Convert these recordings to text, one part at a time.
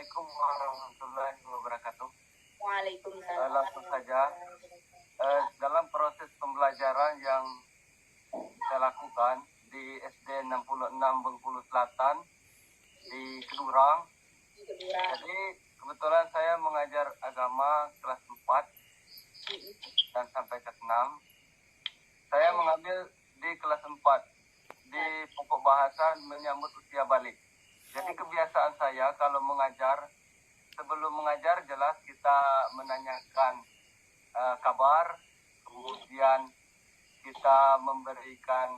Assalamualaikum warahmatullahi wabarakatuh. Waalaikumsalam. Langsung saja, dalam proses pembelajaran yang saya lakukan di SD 66 Bengkulu Selatan di Kedurang. Jadi kebetulan saya mengajar agama kelas 4 dan sampai kelas 6. Saya mengambil di kelas 4 di pokok bahasa menyambut usia balik. Jadi kebiasaan saya kalau mengajar, sebelum mengajar jelas kita menanyakan kabar, kemudian kita memberikan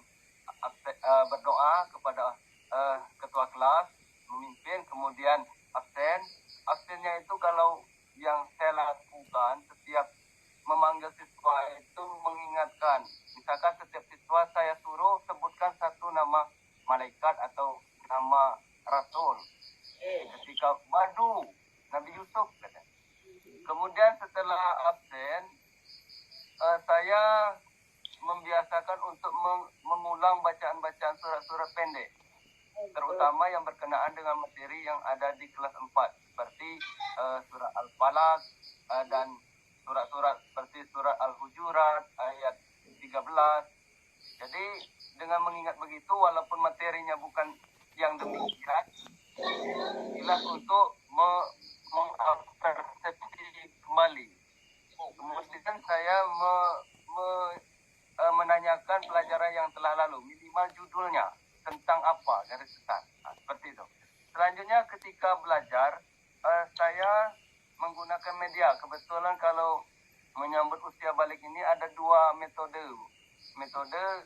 berdoa kepada ketua kelas, memimpin, kemudian absen. Absennya itu kalau yang saya lakukan setiap memanggil siswa itu mengingatkan. Misalkan setiap siswa saya suruh sebutkan satu nama malaikat atau nama rasul. Ketika Badu, Nabi Yusuf kata. Kemudian setelah absen, saya membiasakan untuk mengulang bacaan-bacaan surat-surat pendek, terutama yang berkenaan dengan materi yang ada di kelas 4, seperti surat Al-Falaq dan surat-surat seperti surat Al-Hujurat ayat 13. Jadi dengan mengingat begitu, walaupun materinya bukan yang demikian, jelas untuk mempersepsi kembali. Kemudian saya menanyakan pelajaran yang telah lalu, minimal judulnya tentang apa, garis besar, seperti itu. Selanjutnya ketika belajar, saya menggunakan media. Kebetulan kalau menyambut usia balik ini ada dua metode. Metode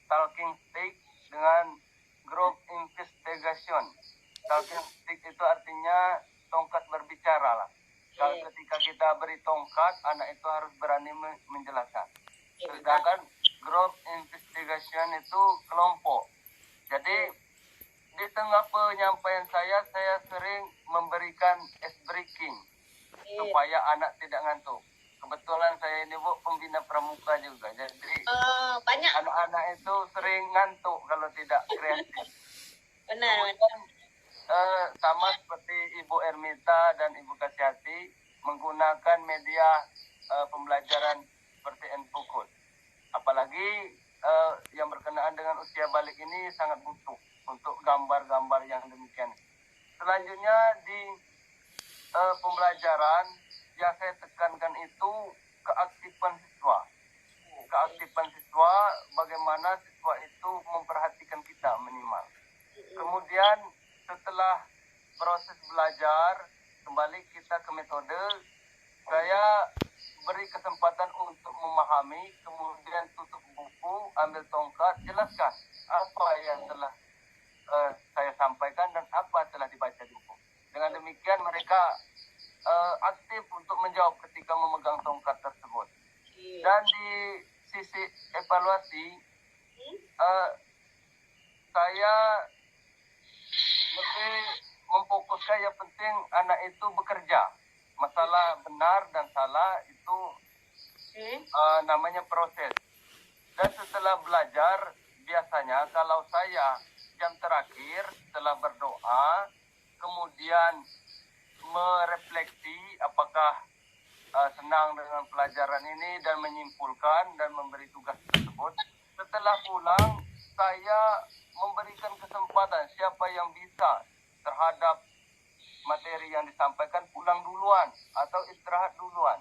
talking stick dengan group investigation. Talking stick itu artinya tongkat berbicara lah. Kalau ketika kita beri tongkat, anak itu harus berani menjelaskan. Sedangkan group investigation itu kelompok. Jadi di tengah penyampaian saya sering memberikan ice breaking supaya anak tidak ngantuk. Kebetulan saya ini Bu pembina pramuka juga, jadi banyak anak-anak itu sering ngantuk kalau tidak kreatif. benar. Sama seperti Ibu Ermita dan Ibu Kasyati menggunakan media pembelajaran seperti Enfocus. Apalagi yang berkenaan dengan usia balik ini sangat butuh untuk gambar-gambar yang demikian. Selanjutnya di pembelajaran yang saya tekankan itu keaktifan siswa. Keaktifan siswa, bagaimana siswa itu memperhatikan kita minimal. Kemudian setelah proses belajar, kembali kita ke metode, saya beri kesempatan untuk memahami, kemudian tutup buku, ambil tongkat, jelaskan apa yang telah saya sampaikan dan apa telah dibaca di buku. Dengan demikian mereka aktif untuk menjawab ketika memegang tongkat tersebut. Dan di sisi evaluasi, saya lebih memfokuskan yang penting anak itu bekerja. Masalah benar dan salah itu namanya proses. Dan setelah belajar, biasanya kalau saya jam terakhir setelah berdoa, kemudian merefleksi apakah senang dengan pelajaran ini dan menyimpulkan dan memberi tugas tersebut. Setelah pulang, saya memberikan kesempatan siapa yang bisa terhadap materi yang disampaikan pulang duluan atau istirahat duluan.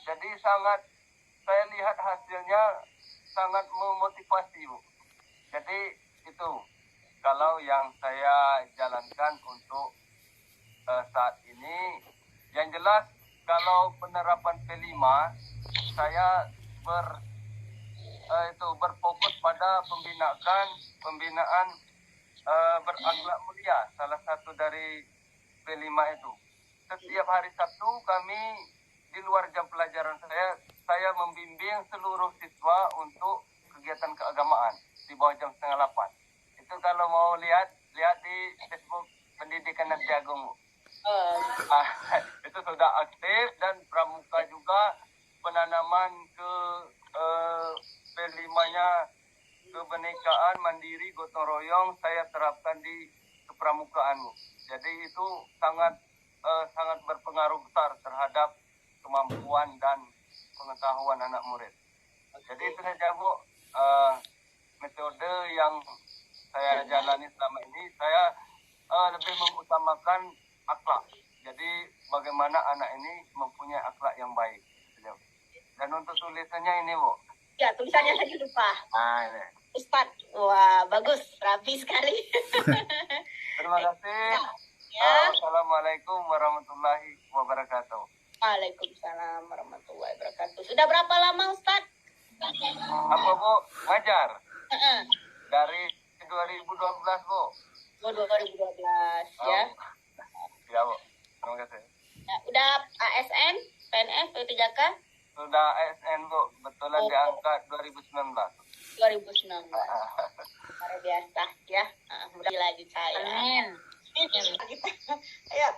Jadi saya lihat hasilnya sangat memotivasi Bu. Jadi itu kalau yang saya jalankan untuk saat ini. Yang jelas kalau penerapan P5 saya berfokus pada pembinaan berakhlak mulia, salah satu dari P5 itu. Setiap hari Sabtu kami di luar jam pelajaran saya membimbing seluruh siswa untuk kegiatan keagamaan di bawah jam 7:30. Itu kalau mau lihat di Facebook Pendidikan Nasi Agung. Itu sudah aktif dan pramuka juga penanaman ke P5-nya kebenekaan mandiri gotong royong saya terapkan di kepramukaan. Jadi itu sangat berpengaruh besar terhadap kemampuan dan pengetahuan anak murid. Jadi itu saja Bu, metode yang saya jalani selama ini. Saya lebih mengutamakan akhlak. Jadi bagaimana anak ini mempunyai akhlak yang baik. Dan untuk tulisannya ini Bu. Ya, tulisannya tadi lupa. Ini. Ustadz, wah bagus, rapi sekali. Terima kasih. Ya. Assalamualaikum warahmatullahi wabarakatuh. Waalaikumsalam warahmatullahi wabarakatuh. Sudah berapa lama Ustadz? Apa Bu? Ngajar? Heeh. Dari 2012 Bu. Oh, 2012 ya. Ya Bu. Terima kasih. Nah, udah ASN, PNS, P3K? Sudah ASN Bu. Betulan diangkat 2019. 2019. Luar biasa ya. Mudah lanjut saya. Amin. Ayo.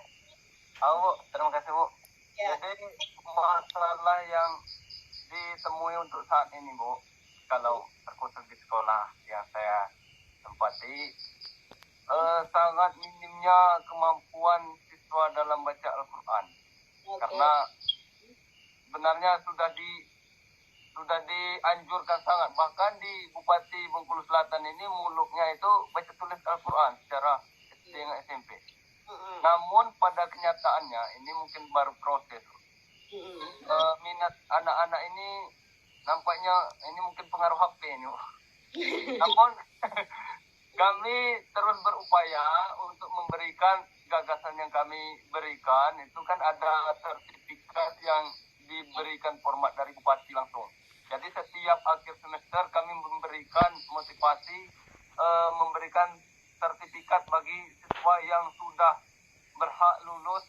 Bu, terima kasih Bu. Ya. Jadi masalah yang ditemui untuk saat ini Bu, kalau terkhusus di sekolah yang saya tempati, sangat minimnya kemampuan siswa dalam baca Al-Quran. Oke. Karena sebenarnya sudah dianjurkan sangat, bahkan di Bupati Bengkulu Selatan ini muluknya itu baca tulis Al-Quran secara SD dengan SMP. Namun pada kenyataannya ini mungkin baru proses. Minat anak-anak ini nampaknya ini mungkin pengaruh HP ini. Namun kami terus berupaya untuk memberikan gagasan yang kami berikan. Itu kan ada sertifikat yang diberikan format dari Bupati langsung. Jadi setiap akhir semester kami memberikan motivasi, memberikan sertifikat bagi siswa yang sudah berhak lulus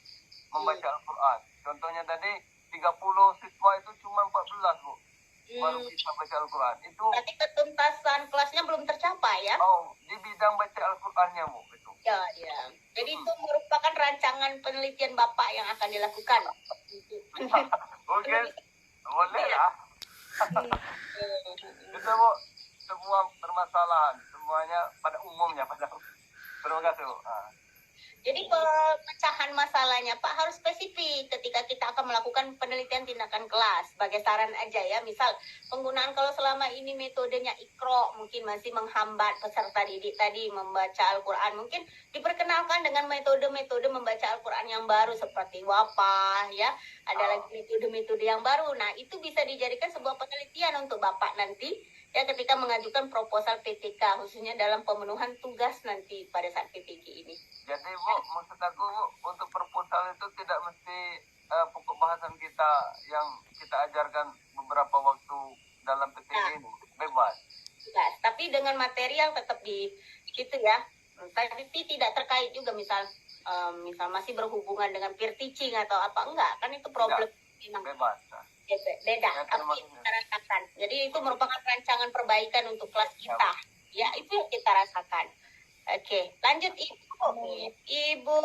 membaca Al-Quran. Contohnya tadi 30 siswa itu cuma 14 Bu baru bisa baca Al-Quran. Itu Berarti ketuntasan kelasnya belum tercapai ya? di bidang baca Al-Qurannya Bu itu. Ya, ya. Jadi itu merupakan rancangan penelitian Bapak yang akan dilakukan. Mungkin boleh lah. Itu Bu, semua permasalahan semuanya pada umumnya Terima kasih Bu. Jadi pemecahan masalahnya Pak harus spesifik ketika kita akan melakukan penelitian tindakan kelas. Sebagai saran aja ya, misal penggunaan kalau selama ini metodenya Iqra mungkin masih menghambat peserta didik tadi membaca Al-Quran. Mungkin diperkenalkan dengan metode-metode membaca Al-Quran yang baru seperti Wafah ya. Ada lagi metode-metode yang baru. Nah itu bisa dijadikan sebuah penelitian untuk Bapak nanti ya ketika mengajukan proposal PTK khususnya dalam pemenuhan tugas nanti pada saat PPG ini. Jadi Bu, maksud aku Bu, untuk proposal itu tidak mesti pokok bahasan kita yang kita ajarkan beberapa waktu dalam PTG ini. Bebas. Bebas. Tapi dengan material tetap di situ ya. Tapi tidak terkait juga misal masih berhubungan dengan peer teaching atau apa enggak. Kan itu problem. Bebas. Beda. Tapi kita rasakan. Jadi itu merupakan rancangan perbaikan untuk kelas kita. Ya, itu yang kita rasakan. Oke, lanjut Ibu. Ibu